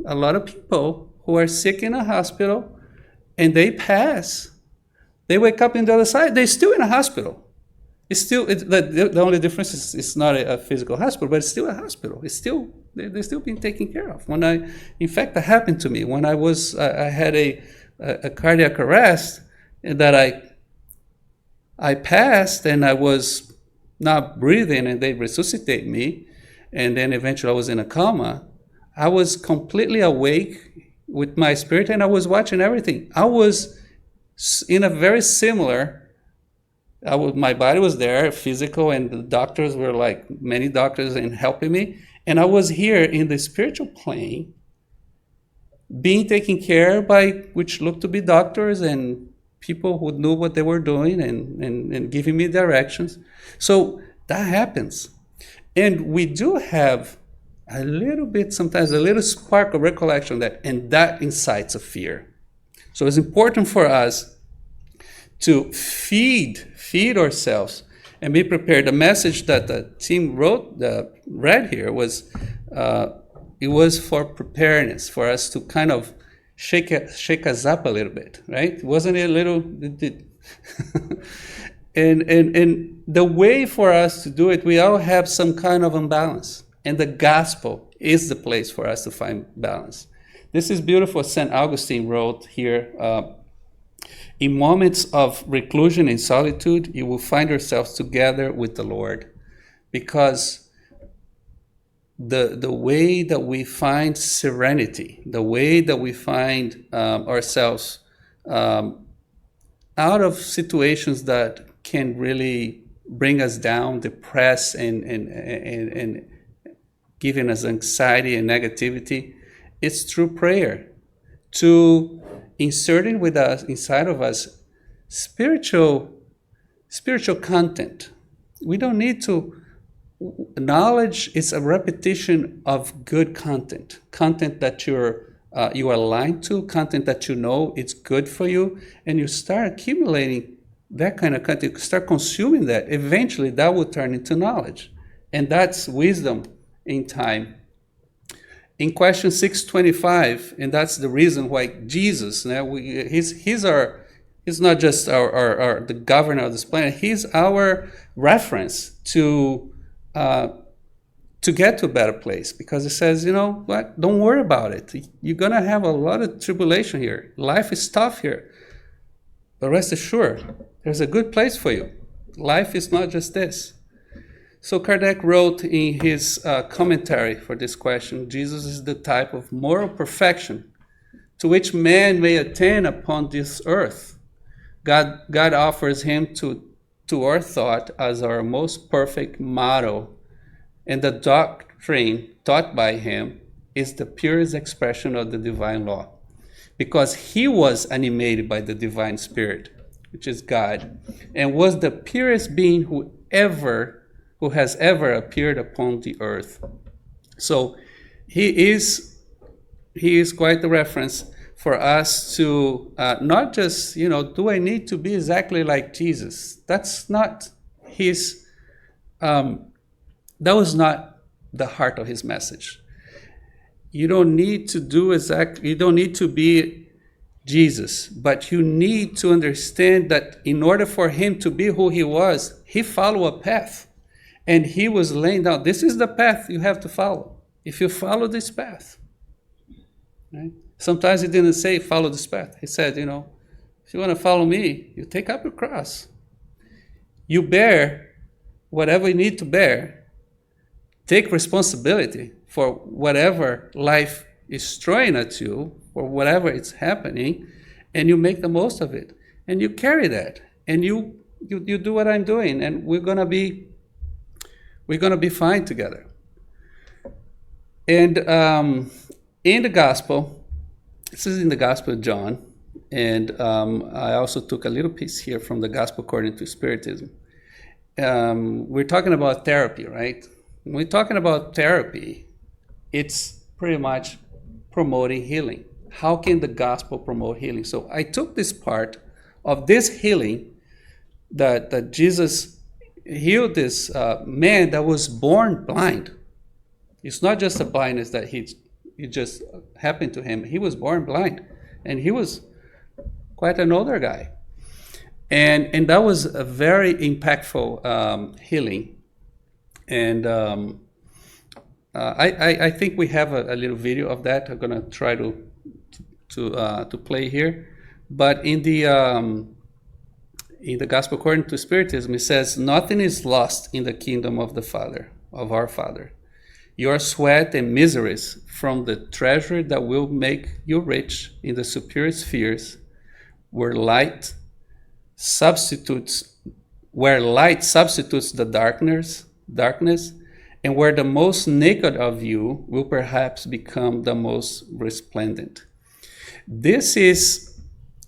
a lot of people who are sick in a hospital, and they pass. They wake up in the other side. They're still in a hospital. The only difference is it's not a physical hospital, but it's still a hospital. It's still they're still being taken care of. In fact, that happened to me when I had a cardiac arrest, and that I passed, and I was not breathing, and they resuscitate me, and then eventually I was in a coma. I was completely awake with my spirit, and I was watching everything. I was in a very similar. My body was there, physical, and the doctors were like many doctors and helping me. And I was here in the spiritual plane, being taken care by which looked to be doctors and people who knew what they were doing and giving me directions. So that happens. And we do have a little bit, sometimes a little spark of recollection and that incites a fear. So it's important for us to feed ourselves and be prepared. The message that the team read here was, it was for preparedness, for us to kind of shake us up a little bit, right? Wasn't it a little? and the way for us to do it, we all have some kind of imbalance, and the gospel is the place for us to find balance. This is beautiful. St. Augustine wrote here. In moments of reclusion and solitude, you will find yourselves together with the Lord, because the way that we find serenity, the way that we find ourselves out of situations that can really bring us down, depress, and giving us anxiety and negativity, it's through prayer, to inserting with us, inside of us, spiritual content. We don't need to. Knowledge is a repetition of good content that you are aligned to, content that you know it's good for you, and you start accumulating that kind of content. You start consuming that. Eventually, that will turn into knowledge, and that's wisdom in time. In question 625, and that's the reason why Jesus, he's not just the governor of this planet. He's our reference to get to a better place, because it says, you know what? Don't worry about it. You're gonna have a lot of tribulation here. Life is tough here, but rest assured, there's a good place for you. Life is not just this. So Kardec wrote in his commentary for this question, Jesus is the type of moral perfection to which man may attain upon this earth. God offers him to our thought as our most perfect model, and the doctrine taught by him is the purest expression of the divine law, because he was animated by the divine spirit, which is God, and was the purest being who has ever appeared upon the earth. So he is quite the reference for us to not just, do I need to be exactly like Jesus? That's not his, that was not the heart of his message. You don't need to be Jesus, but you need to understand that in order for him to be who he was, he followed a path. And he was laying down, this is the path you have to follow. If you follow this path, right? Sometimes he didn't say follow this path. He said, if you want to follow me, you take up your cross. You bear whatever you need to bear. Take responsibility for whatever life is throwing at you, or whatever is happening, and you make the most of it. And you carry that, and you do what I'm doing, and we're gonna be fine together. And in the gospel, this is in the Gospel of John, and I also took a little piece here from the Gospel according to Spiritism. We're talking about therapy, right? When we're talking about therapy, it's pretty much promoting healing. How can the gospel promote healing? So I took this part of this healing that Jesus healed this man that was born blind. It's not just a blindness that he it just happened to him. He was born blind, and he was quite an older guy. And that was a very impactful healing. And I think we have a little video of that. I'm gonna try to play here. But in the Gospel according to Spiritism, it says, "Nothing is lost in the kingdom of the Father, of our Father. Your sweat and miseries from the treasure that will make you rich in the superior spheres, where light substitutes the darkness, and where the most naked of you will perhaps become the most resplendent." This is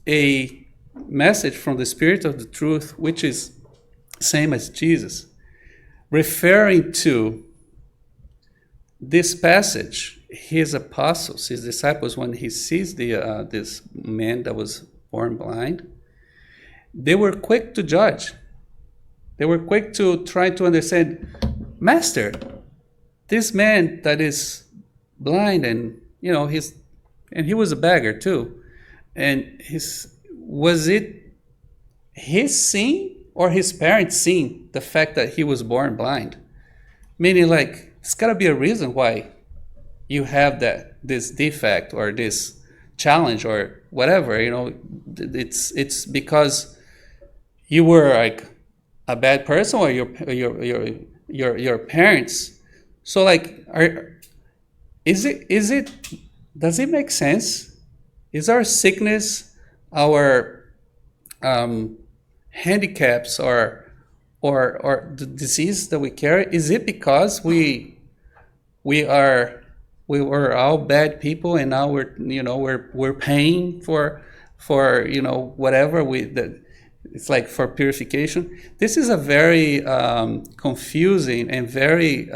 a message from the Spirit of the Truth, which is same as Jesus, referring to this passage. His apostles, his disciples, when he sees this man that was born blind, they were quick to judge. They were quick to try to understand, Master, this man that is blind, and he was a beggar too, and was it his sin or his parents' sin, the fact that he was born blind? Meaning, like, it's got to be a reason why you have this defect or this challenge or whatever. It's because you were like a bad person, or your parents. So, like, does it make sense? Is our sickness, our handicaps, or the disease that we carry, is it because we were all bad people, and now we're paying for whatever it's like for purification? This is a very confusing and very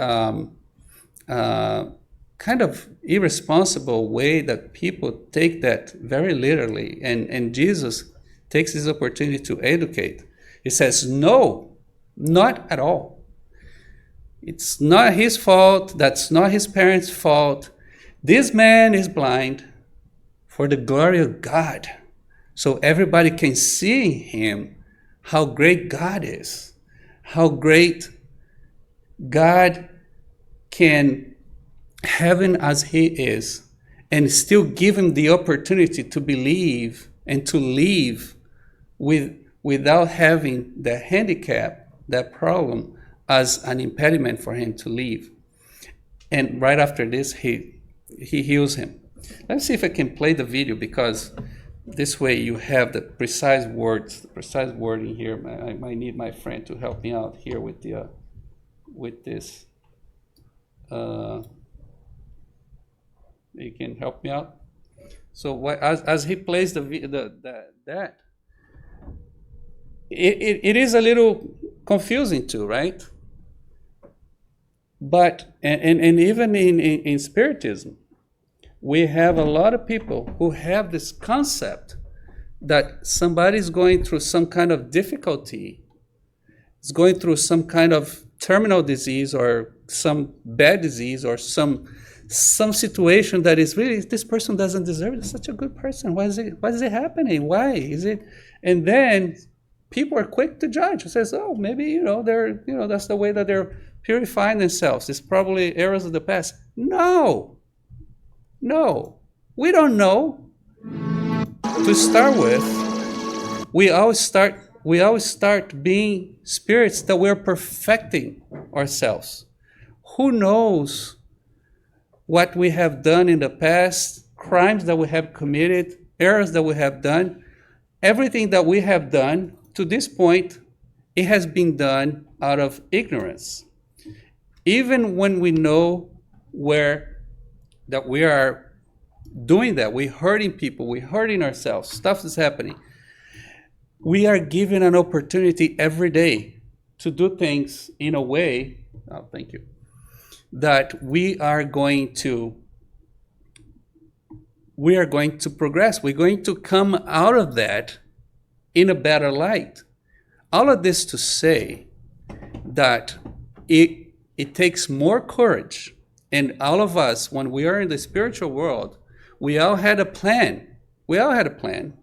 kind of irresponsible way that people take that very literally, and Jesus takes this opportunity to educate. He says, no, not at all. It's not his fault. That's not his parents' fault. This man is blind for the glory of God, so everybody can see him, how great God is, how great God can have him as he is, and still give him the opportunity to believe and to live without having the handicap, that problem, as an impediment for him to live. And right after this, he heals him. Let's see if I can play the video, because this way you have the precise words, the precise wording here. I might need my friend to help me out here with this. You can help me out. So as he plays that, it is a little confusing too, right? But and even in Spiritism, we have a lot of people who have this concept that somebody's going through some kind of difficulty, is going through some kind of terminal disease or some bad disease or some situation that is really, this person doesn't deserve it. It's such a good person. Why is it happening? Why is it? And then people are quick to judge. It says, oh, maybe they're that's the way that they're purifying themselves. It's probably errors of the past. No, we don't know. To start with, we always start being spirits that we're perfecting ourselves. Who knows what we have done in the past, crimes that we have committed, errors that we have done? Everything that we have done to this point, it has been done out of ignorance. Even when we know that we are doing that, we're hurting people, we're hurting ourselves, stuff is happening. We are given an opportunity every day to do things in a way, thank you, that we are going to progress. We're going to come out of that in a better light. All of this to say that it takes more courage And all of us, when we are in the spiritual world, we all had a plan. We all had a plan.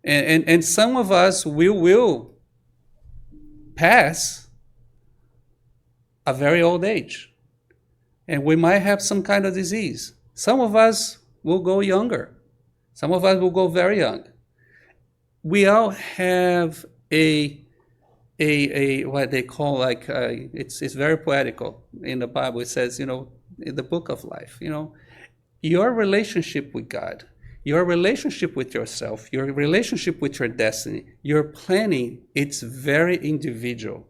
And some of us, we will pass a very old age. And we might have some kind of disease. Some of us will go younger. Some of us will go very young. We all have a what they call like it's very poetical in the Bible. It says, in the book of life, your relationship with God, your relationship with yourself, your relationship with your destiny, your planning, it's very individual.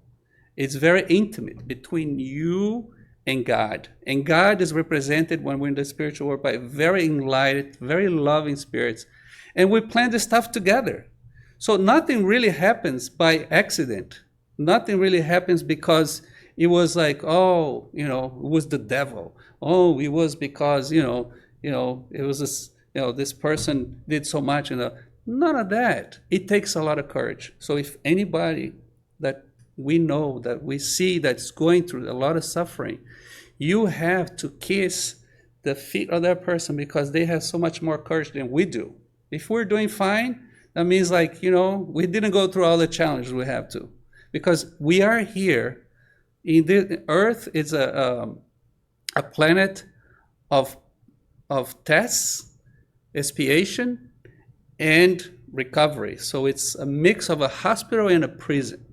It's very intimate between you and God. And God is represented when we're in the spiritual world by very enlightened, very loving spirits. And we plan this stuff together. So nothing really happens by accident. Nothing really happens because it was like, it was the devil. Oh, it was because, it was this, this person did so much. None of that. It takes a lot of courage. So if anybody that we know, that we see that's going through a lot of suffering, you have to kiss the feet of that person because they have so much more courage than we do. If we're doing fine, that means we didn't go through all the challenges we have to. Because we are here, the Earth is a planet of tests, expiation, and recovery. So it's a mix of a hospital and a prison.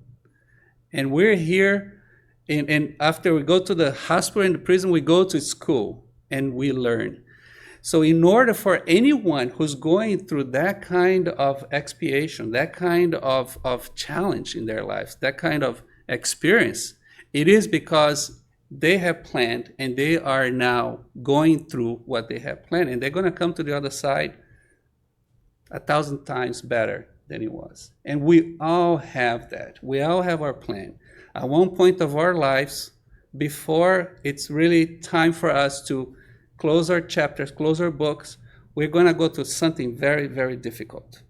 And we're here, and after we go to the hospital and the prison, we go to school and we learn. So in order for anyone who's going through that kind of expiation, that kind of challenge in their lives, that kind of experience, it is because they have planned and they are now going through what they have planned. And they're going to come to the other side 1,000 times better than it was. And we all have that. We all have our plan. At one point of our lives, before it's really time for us to close our chapters, close our books, we're going to go to something very, very difficult.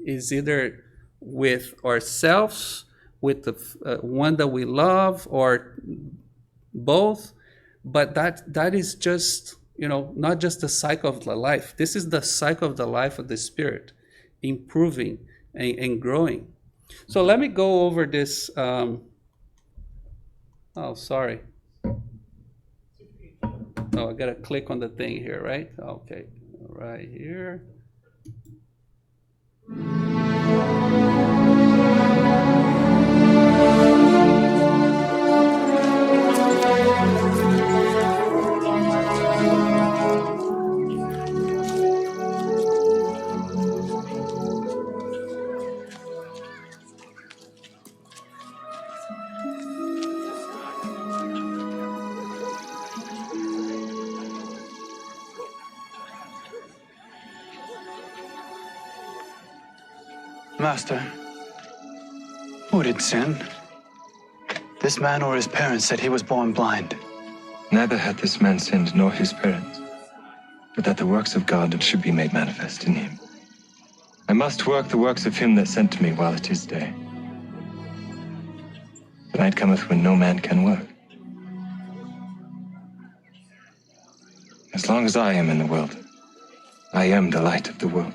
It's either with ourselves, with the one that we love, or both. But that is just, not just the cycle of the life. This is the cycle of the life of the Spirit, improving and growing. So let me go over this. Sorry. Oh, I got to click on the thing here, right? Okay, right here. Master, who did sin? This man or his parents said he was born blind. Neither had this man sinned nor his parents, but that the works of God should be made manifest in him. I must work the works of him that sent me while it is day. The night cometh when no man can work. As long as I am in the world, I am the light of the world.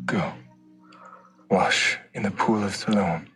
Go, wash in the pool of Siloam.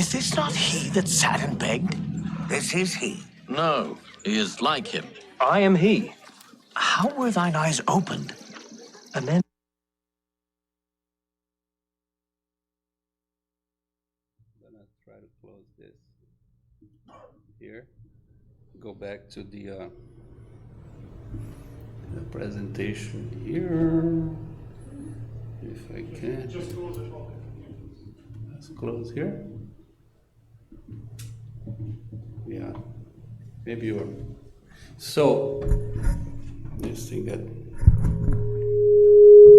Is this not he that sat and begged? This is he. No, he is like him. I am he. How were thine eyes opened? And then I'm gonna try to close this here. Go back to the presentation here, if I can. Just close it. Let's close here. Yeah, maybe you're. So this thing got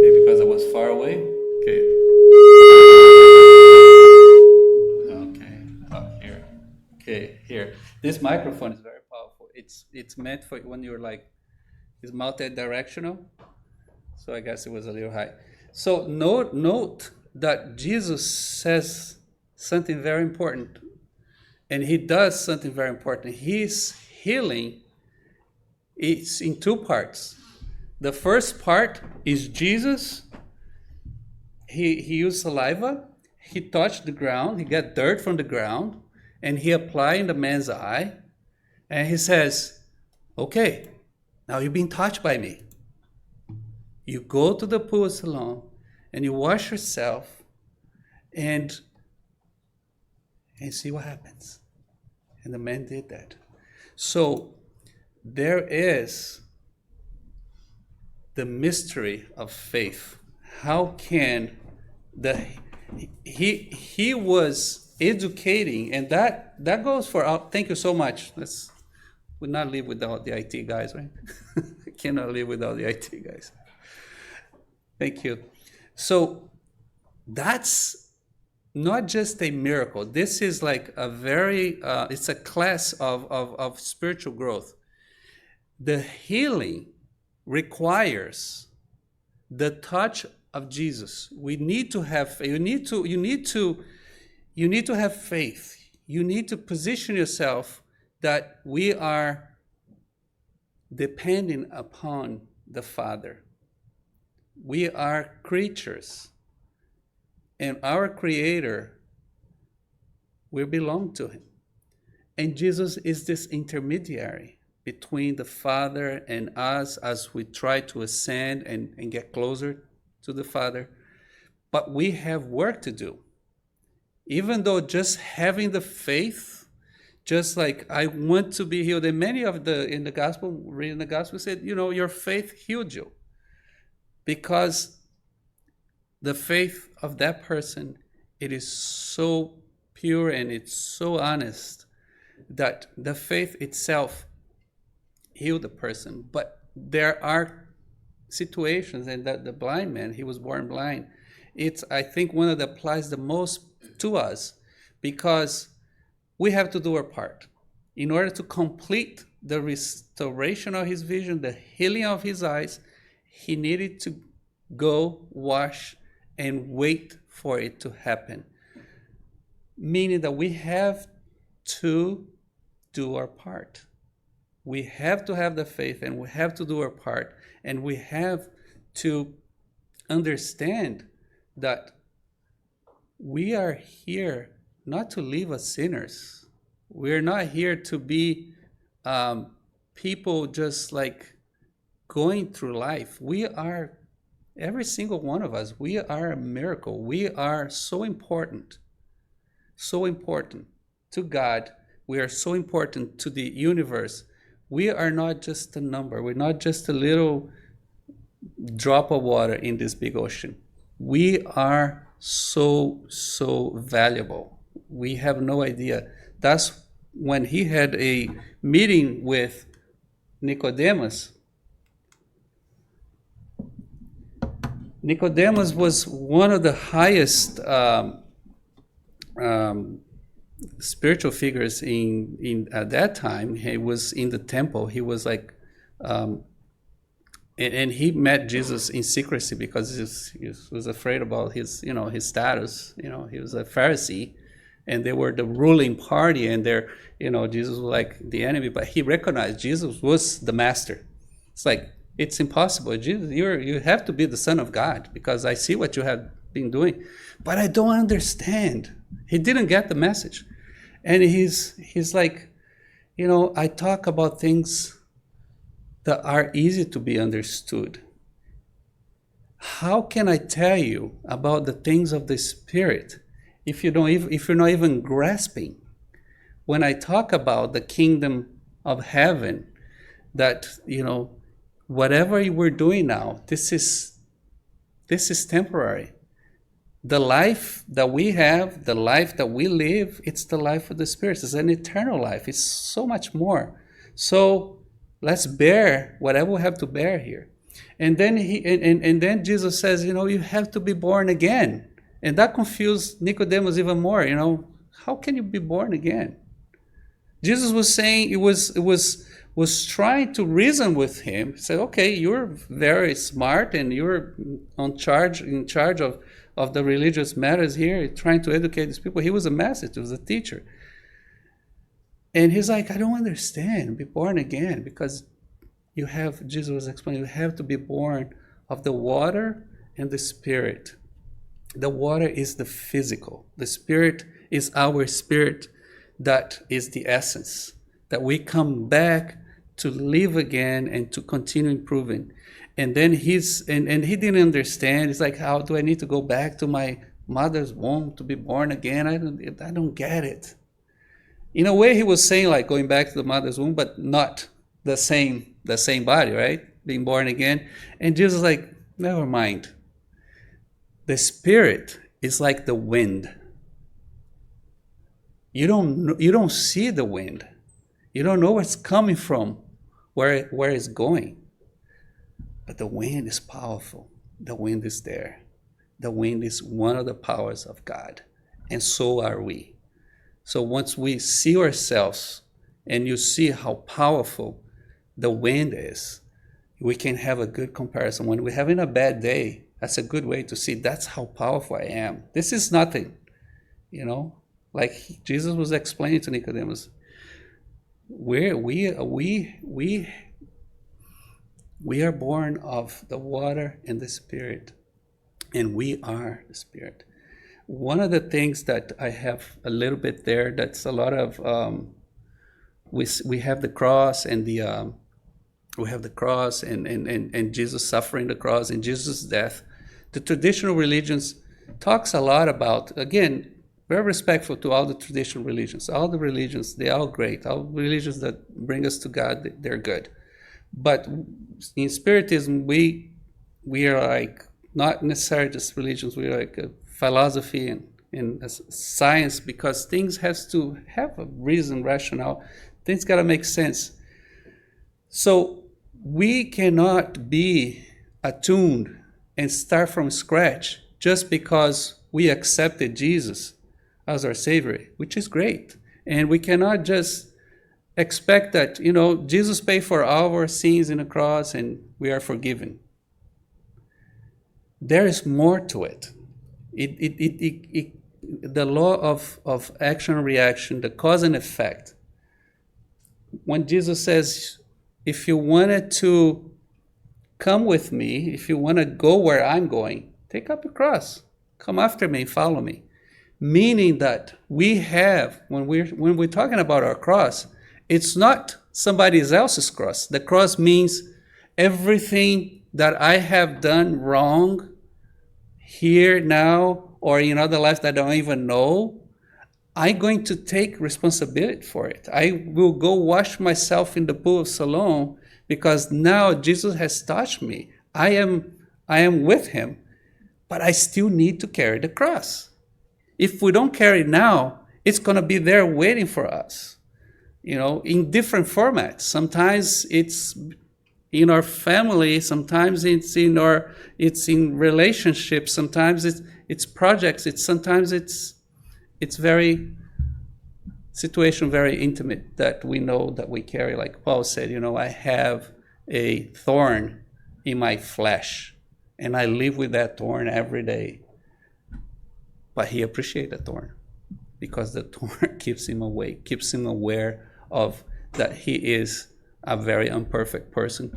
maybe because I was far away. Okay. Okay. Oh, here. Okay, here. This microphone is very powerful. It's meant for when you're like, it's multi-directional. So I guess it was a little high. So note that Jesus says something very important. And he does something very important. His healing is in two parts. The first part is Jesus. He used saliva. He touched the ground. He got dirt from the ground. And he applied in the man's eye. And he says, okay, now you've been touched by me. You go to the pool of Siloam and you wash yourself and see what happens. And the man did that. So there is the mystery of faith. How can he was educating, and that goes for thank you so much. We'll not live without the IT guys, right? I cannot live without the IT guys. Thank you. So that's not just a miracle. This is like a very, it's a class of spiritual growth. The healing requires the touch of Jesus. We need to have, you need to have faith. You need to position yourself that we are depending upon the Father. We are creatures. And our Creator, we belong to Him. And Jesus is this intermediary between the Father and us as we try to ascend and get closer to the Father. But we have work to do. Even though just having the faith, just like I want to be healed, and many of in the gospel, reading the gospel said, your faith healed you. Because the faith of that person, it is so pure and it's so honest that the faith itself healed the person. But there are situations, and that the blind man, he was born blind. It's, I think, one of that applies the most to us, because we have to do our part. In order to complete the restoration of his vision, the healing of his eyes, he needed to go wash and wait for it to happen. Meaning that we have to do our part. We have to have the faith, and we have to do our part, and we have to understand that we are here not to live as sinners. We're not here to be people just like going through life. We are, every single one of us, we are a miracle. We are so important to God. We are so important to the universe. We are not just a number. We're not just a little drop of water in this big ocean. We are so valuable. We have no idea. That's when he had a meeting with Nicodemus. Nicodemus was one of the highest spiritual figures in at that time. He was in the temple. He was like, and he met Jesus in secrecy because he was afraid about his status. He was a Pharisee, and they were the ruling party, and Jesus was like the enemy. But he recognized Jesus was the master. It's like, it's impossible. Jesus, you have to be the Son of God, because I see what you have been doing, but I don't understand. He didn't get the message. And he's like, I talk about things that are easy to be understood. How can I tell you about the things of the Spirit if you're not even grasping? When I talk about the kingdom of heaven, that whatever we're doing now, this is temporary. The life that we have, the life that we live, it's the life of the Spirit. It's an eternal life. It's so much more. So let's bear whatever we have to bear here. And then then Jesus says, you have to be born again. And that confused Nicodemus even more. How can you be born again? Jesus was saying, it was trying to reason with him. He said, okay, you're very smart and you're in charge of the religious matters here, trying to educate these people. He was a master, he was a teacher. And he's like, I don't understand, be born again, because Jesus was explaining, you have to be born of the water and the Spirit. The water is the physical. The Spirit is our spirit, that is the essence, that we come back to live again and to continue improving. And then he didn't understand. He's like, how do I need to go back to my mother's womb to be born again? I don't get it. In a way, he was saying like going back to the mother's womb, but not the same body, right? Being born again. And Jesus is like, never mind. The Spirit is like the wind. You don't see the wind. You don't know where it's coming from, where it's going. But the wind is powerful. The wind is there. The wind is one of the powers of God. And so are we. So once we see ourselves and you see how powerful the wind is, we can have a good comparison. When we're having a bad day, that's a good way to see that's how powerful I am. This is nothing, like Jesus was explaining to Nicodemus. We are born of the water and the Spirit, and we are the Spirit. One of the things that I have a little bit there, that's a lot of we have the cross and and Jesus suffering the cross and Jesus' death. The traditional religions talks a lot about, again, very respectful to all the traditional religions. All the religions, they're all great. All religions that bring us to God, they're good. But in Spiritism, we are like, not necessarily just religions, we're like a philosophy and a science, because things has to have a reason, rationale. Things got to make sense. So we cannot be attuned and start from scratch just because we accepted Jesus as our Savior, which is great. And we cannot just expect that, Jesus paid for all our sins in the cross and we are forgiven. There is more to it. The law of action and reaction, the cause and effect. When Jesus says, if you wanted to come with me, if you want to go where I'm going, take up your cross, come after me, follow me. Meaning that we have, when we're talking about our cross, it's not somebody else's cross. The cross means everything that I have done wrong here, now, or in other lives that I don't even know. I'm going to take responsibility for it. I will go wash myself in the pool of Siloam because now Jesus has touched me. I am with him, but I still need to carry the cross. If we don't carry it now, it's going to be there waiting for us, in different formats. Sometimes it's in our family, sometimes it's in relationships, sometimes it's projects, sometimes it's very situation, very intimate, that we know that we carry. Like Paul said, I have a thorn in my flesh and I live with that thorn every day. But he appreciates the thorn because the thorn keeps him awake, keeps him aware of that he is a very imperfect person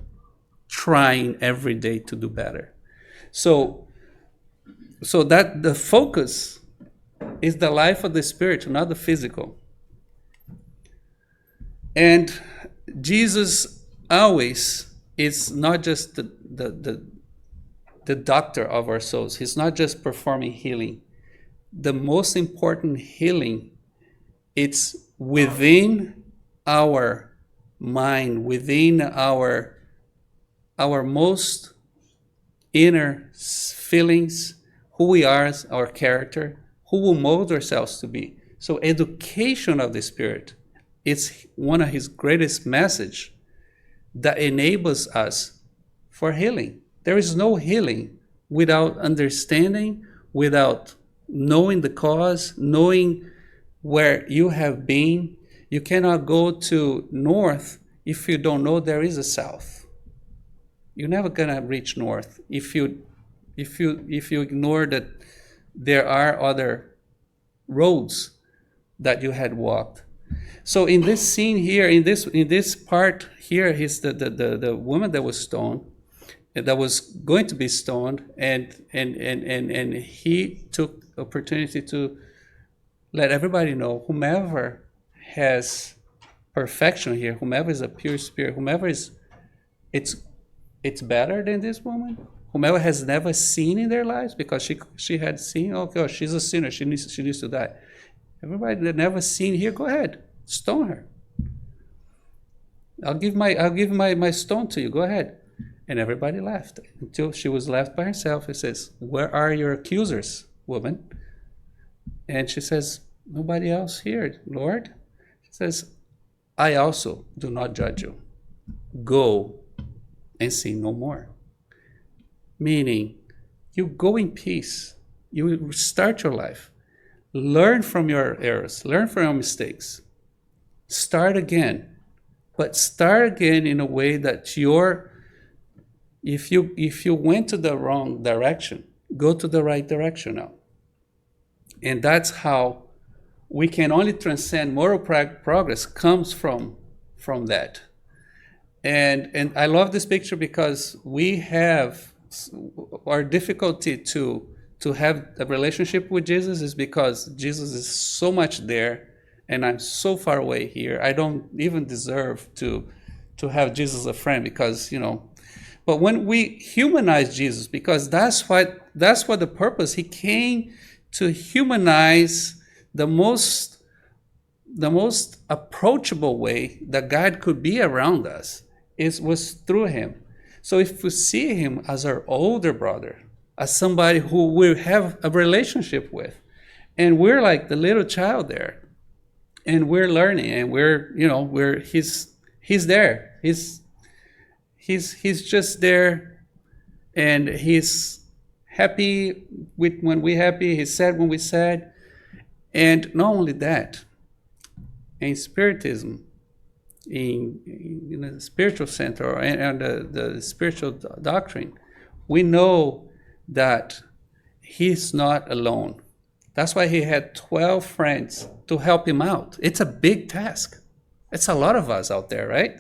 trying every day to do better. So so that the focus is the life of the spirit, not the physical. And Jesus always is not just the doctor of our souls. He's not just performing healing. The most important healing, it's within our mind, within our most inner feelings, who we are, our character, who will mold ourselves to be. So education of the spirit, it's one of his greatest message that enables us for healing. There is no healing without understanding, without knowing the cause, knowing where you have been. You cannot go to north if you don't know there is a south. You're never gonna reach north if you ignore that there are other roads that you had walked. So in this scene here, in this part here, is the woman that was stoned, that was going to be stoned, and he took opportunity to let everybody know, whomever has perfection here, whomever is a pure spirit, whomever is, it's better than this woman. Whomever has never sinned in their lives, because she had sinned, okay, she's a sinner, she needs to die. Everybody that never sinned here, go ahead, stone her. I'll give my stone to you, go ahead. And everybody laughed until she was left by herself. It says, where are your accusers, woman? And she says, nobody else here, Lord. She says, I also do not judge you. Go and sin no more. Meaning, you go in peace. You start your life. Learn from your errors. Learn from your mistakes. Start again. But start again in a way that if you went to the wrong direction, go to the right direction now. And that's how we can only transcend moral progress, comes from that. And I love this picture because we have our difficulty to have a relationship with Jesus is because Jesus is so much there and I'm so far away here. I don't even deserve to have Jesus as a friend because, but when we humanize Jesus, because that's what the purpose, he came to humanize the most approachable way that God could be around us was through him. So if we see him as our older brother, as somebody who we have a relationship with, and we're like the little child there, and we're learning, and he's there, he's just there, and he's happy when we're happy, he's sad when we're sad. And not only that, in Spiritism, in the spiritual center and the spiritual doctrine, we know that he's not alone. That's why he had 12 friends to help him out. It's a big task. It's a lot of us out there, right?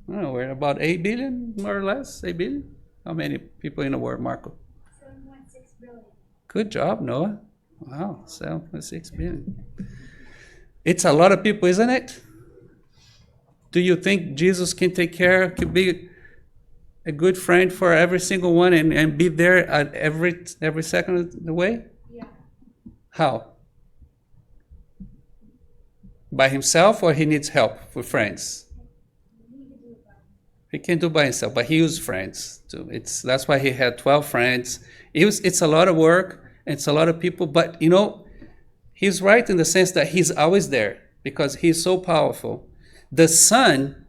I don't know, we're about 8 billion, more or less, 8 billion. How many people in the world, Marco? 7.6 billion. Good job, Noah. Wow, 7.6 billion. It's a lot of people, isn't it? Do you think Jesus can could be a good friend for every single one and be there at every second of the way? Yeah. How? By himself, or he needs help with friends? He can do by himself, but he used friends too. That's why he had 12 friends. It's a lot of work, it's a lot of people, but he's right in the sense that he's always there because he's so powerful. The sun,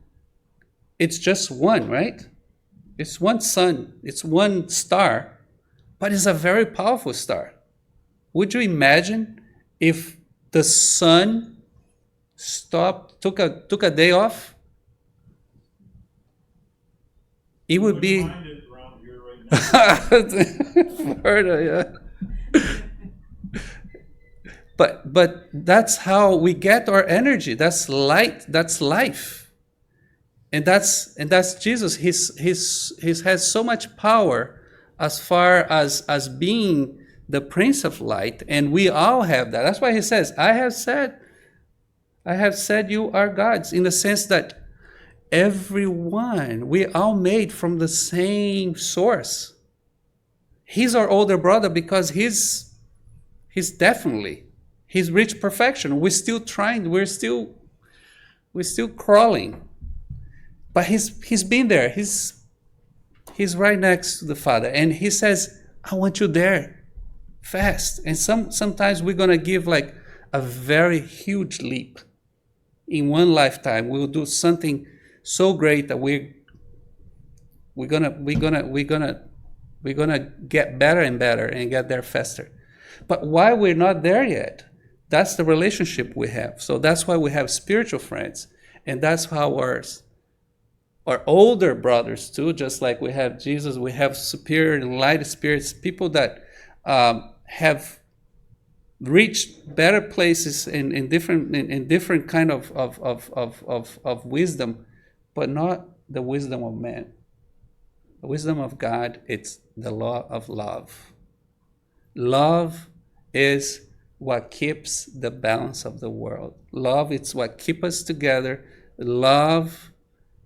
it's just one, right? It's one sun, it's one star, but it's a very powerful star. Would you imagine if the sun took a day off? It would be around here right now. Florida, yeah. But that's how we get our energy. That's light. That's life. And that's Jesus. He has so much power as far as being the Prince of Light, and we all have that. That's why he says, I have said you are gods, in the sense that everyone, we all made from the same source. He's our older brother because he's reached perfection. We're still trying, we're still crawling. But he's been there. He's right next to the Father. And he says, I want you there fast. And sometimes we're gonna give like a very huge leap. In one lifetime, we'll do something so great that we're gonna get better and better and get there faster. But why we're not there yet? That's the relationship we have. So that's why we have spiritual friends, and that's how our older brothers too. Just like we have Jesus, we have superior and light spirits, people that have reached better places in different kind of wisdom, but not the wisdom of man. The wisdom of God, it's the law of love. Love is what keeps the balance of the world. Love, it's what keeps us together. Love,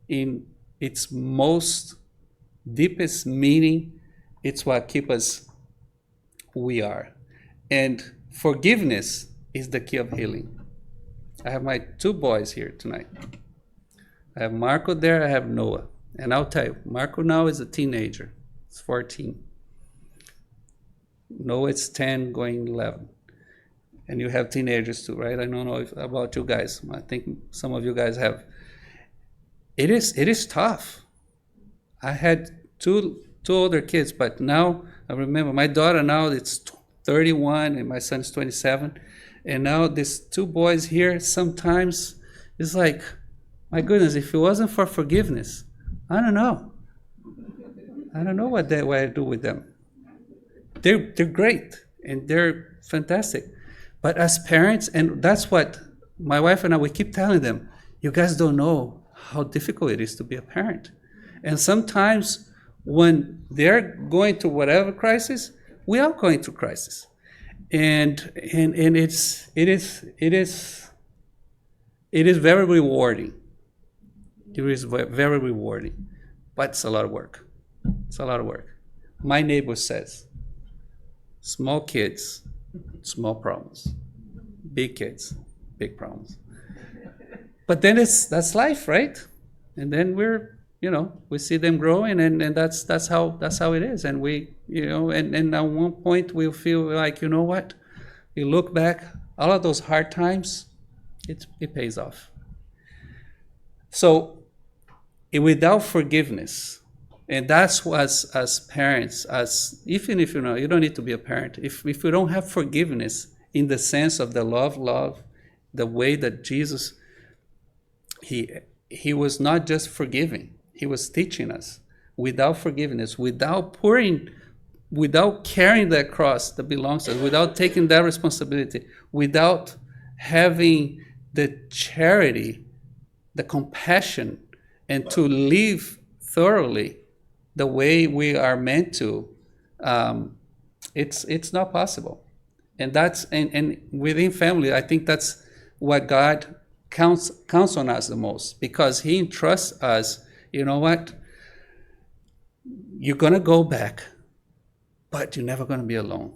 in its most deepest meaning, it's what keeps us who we are. And forgiveness is the key of healing. I have my 2 boys here tonight. I have Marco there, I have Noah. And I'll tell you, Marco now is a teenager. He's 14. Noah is 10, going 11. And you have teenagers too, right? I don't know about you guys. I think some of you guys have. It is tough. I had two older kids, but now I remember my daughter now, it's 31 and my son is 27. And now these 2 boys here, sometimes it's like, my goodness, if it wasn't for forgiveness, I don't know. I don't know what I do with them. They're great and they're fantastic. But as parents, and that's what my wife and I, we keep telling them, you guys don't know how difficult it is to be a parent. And sometimes when they're going through whatever crisis, we are going through crisis. And it is very rewarding. It is very rewarding, but it's a lot of work. It's a lot of work. My neighbor says, small kids, small problems. Big kids, big problems. But then that's life, right? And then we see them growing, and that's how it is. And we, and at one point we'll feel like, you know what? You look back, all of those hard times, it pays off. So without forgiveness, and that's what as parents, even if you don't need to be a parent, if we don't have forgiveness in the sense of the love, the way that Jesus, he was not just forgiving, he was teaching us. Without forgiveness, without carrying that cross that belongs to us, without taking that responsibility, without having the charity, the compassion, and to live thoroughly the way we are meant to, it's not possible. And that's and within family, I think that's what God counts on us the most, because he entrusts us, you know what? You're gonna go back, but you're never gonna be alone.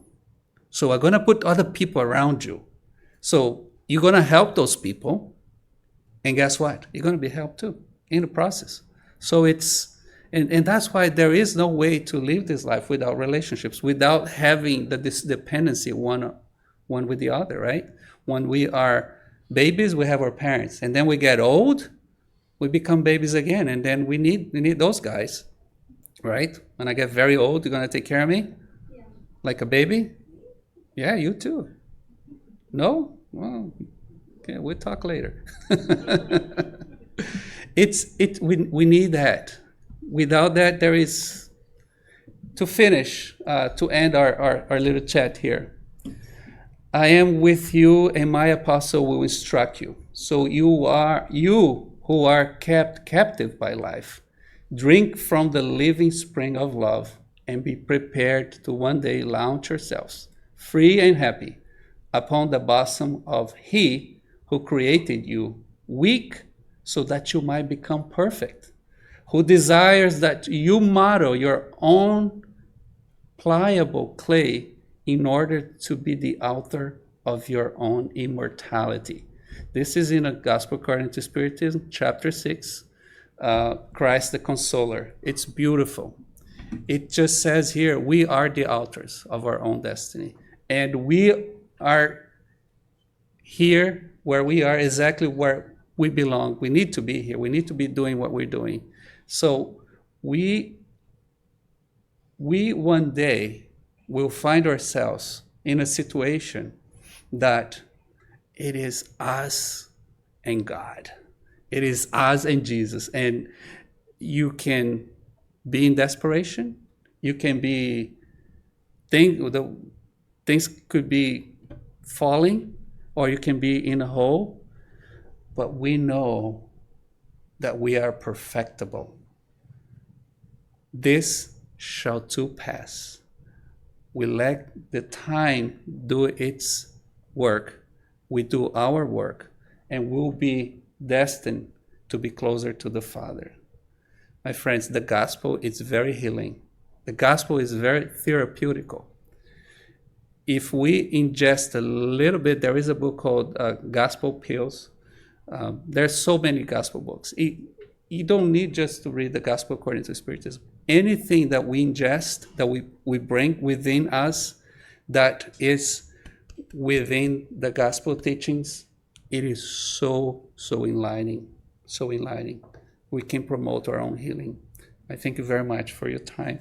So we're gonna put other people around you. So you're gonna help those people, and guess what? You're gonna be helped too in the process. So and that's why there is no way to live this life without relationships, without having this dependency one with the other, right? When we are babies, we have our parents, and then we get old, we become babies again, and then we need those guys, right? When I get very old, you're gonna take care of me? Yeah. Like a baby? Yeah, you too. No? Well, okay, we'll talk later. We need that. Without that, there is, to finish, to end our little chat here. I am with you, and my apostle will instruct you. So you who are kept captive by life, drink from the living spring of love, and be prepared to one day launch yourselves free and happy, upon the bosom of He who created you, weak, so that you might become perfect, who desires that you model your own pliable clay in order to be the author of your own immortality. This is in the Gospel according to Spiritism, chapter 6, Christ the Consoler. It's beautiful. It just says here, we are the authors of our own destiny. And we are here where we are, exactly where we belong. We need to be here. We need to be doing what we're doing. So we one day will find ourselves in a situation that it is us and God. It is us and Jesus. And you can be in desperation. You can be, things could be falling, or you can be in a hole. But we know that we are perfectible. This shall too pass. We let the time do its work. We do our work, and we'll be destined to be closer to the Father. My friends, the gospel is very healing. The gospel is very therapeutical. If we ingest a little bit, there is a book called Gospel Pills. There's so many gospel books. You don't need just to read the gospel according to Spiritism. Anything that we ingest, that we bring within us, that is within the gospel teachings, it is so enlightening, so enlightening. We can promote our own healing. I thank you very much for your time.